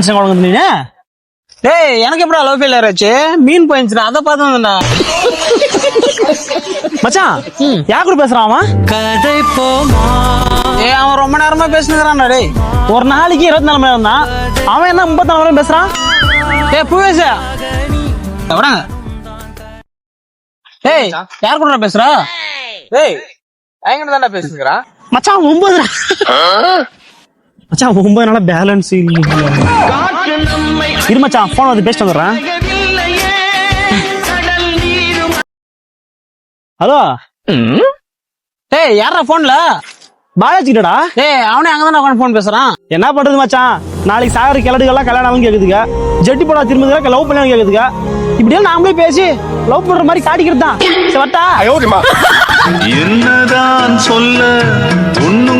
மனுஷன் குழந்தை நீ. டேய் எனக்கு எப்படா லவ் ஃபெயிலியர் ஆச்சு? மீன் போயிருச்சுடா, அதை பார்த்து வந்தா. மச்சான் யார் கூட பேசுறான் அவன்? கதை போமா. அவன் ரொம்ப நேரமா பேசுனுறான்டா. டேய் ஒரு நாளைக்கு 24 மணி நேரம் தான், அவன் என்ன 34 மணி நேரம் பேசுறான்? டேய் பூவேஷ டேய் யார் கூட பேசுறா? டேய் என்கிட்ட தான்டா பேசுகிறா. மச்சான் 9 மச்சான் 9 நாளா பேலன்ஸ் இரு மச்சான், போன் வந்து பேசிட்டு வந்துடுறேன். ஹலோ டேய் யாரா போன்ல? பாலாஜி கிட்டடா. டேய் அவனே அங்கதானே உட்காந்து போன் பேசுறான். என்ன பண்றது மச்சான், நாளைக்கு சாகர கிளடுகள்லாம் கல்யாணம் கேக்குதுங்க, ஜெட்டி போடா திரும்ப லவ் பண்ண கேக்குதுங்க. இப்படியே நாமளே பேசி லவ் பண்ற மாதிரி காட்டிக்கிறது தான். வரட்டா? என்னதான் சொல்ல ஒண்ணும்